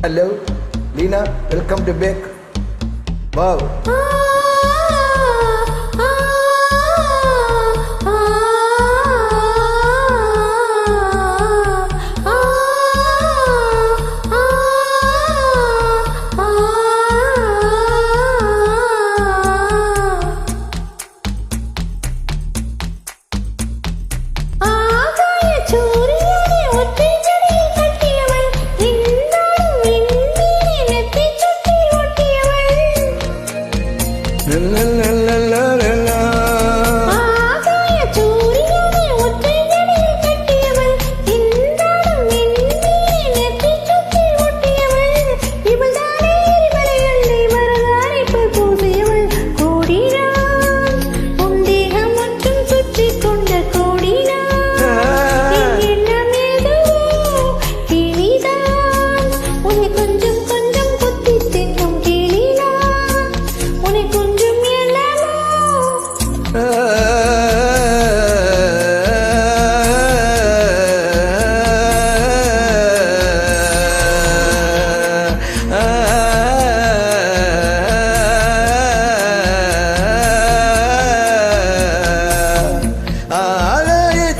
Hello, Lina. Welcome to back. Wow.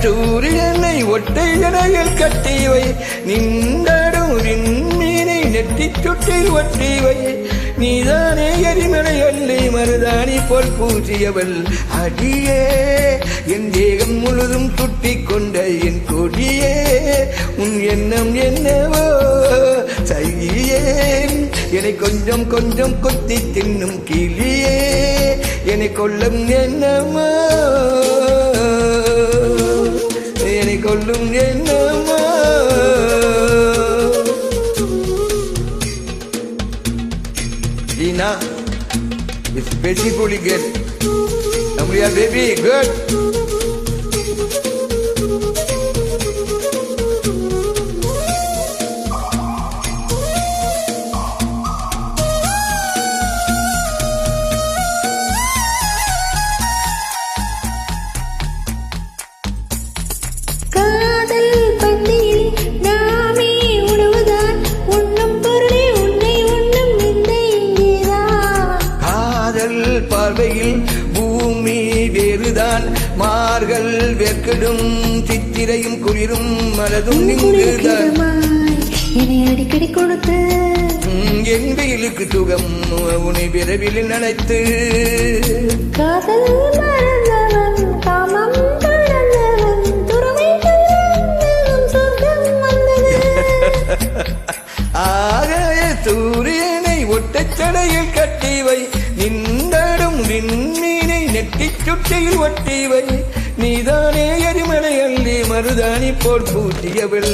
சூரியனை ஒட்டை ஜடையில் கட்டிவை நின்றடூரின் மீனை நெட்டி சுட்டில் ஒட்டிவை நீதானே எரிமலை அள்ளி மருதாணி போல் பூசியவள் அடியே என் தேகம் முழுதும் சுட்டிக் கொண்ட என் கொடியே உன் எண்ணம் என்னவோ சையே என்னை கொஞ்சம் கொஞ்சம் கொத்தி தின்னும் கிளியே என்னை கொல்லும் என்னமோ என்னை கொல்லும் என்னமோ Lina, it's beautifully good. Amriya baby, good. பார்வையில் பூமி வேறுதான் மார்கள் வெற்கடும் சித்திரையும் குளிரும் மனதும் நின்றுதான் என்னை அடிக்கடி கொடுத்து என் வெயிலுக்கு சுகம் உன்னை விரைவில் நினைத்து காதல் மறந்தவன் காமம் கடந்தவன் துறவை சொர்க்கம் வந்தது ஆகாய சூரியனை ஒட்டச்சடையில் கட்டிவை நின்றடும் விண்மீனை நெட்டி சுட்டியில் ஒட்டிவை நீதானே எரிமலை அள்ளி மருதாணி போல் பூசியவள்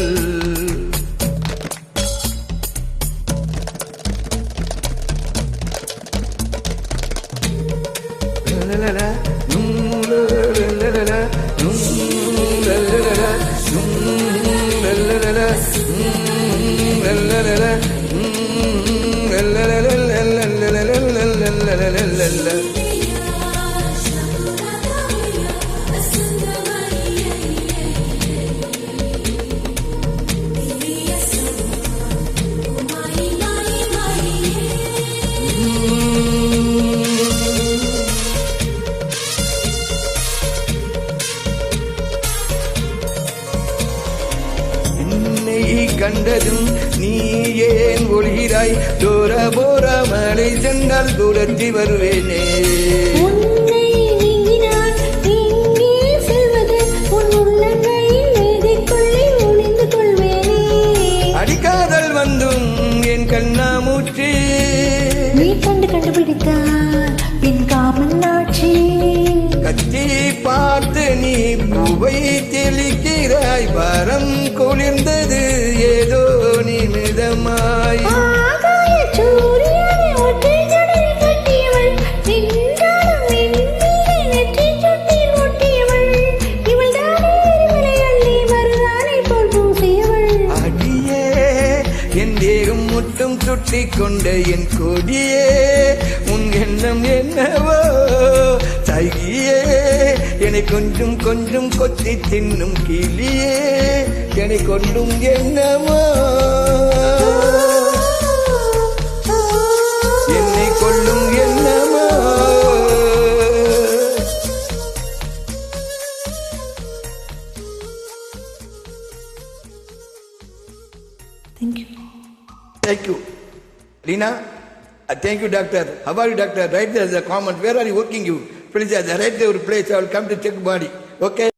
கண்டதும் நீ ஏன் ஒழுகிறாய் தோர போற மழை சென்றால் தூரத்தி வருவேனே அடிக்காதல் வந்தும் என் கண்ணாமூச்சி நீ கண்டுபிடித்தார் பின் காமன் ஆட்சி கத்தி பார்த்து நீ பூவை தெளிக்கிறாய் வரம் குளிர்ந்தது ஏதோ நிமிதமாய் அடியே என் தேகம் முட்டும் சுட்டிக் கொண்ட என் கொடியே உன் எண்ணம் என்னவோ சைகியே என்னை கொஞ்சம் கொஞ்சம் கொத்தி தின்னும் கிளியே என்னை கொண்டும் என்னமோ thank you. Thank you. Lina, thank you, doctor. How are you, doctor? Write the comment. Where are you working? You please write your place. I will come to check body. Okay.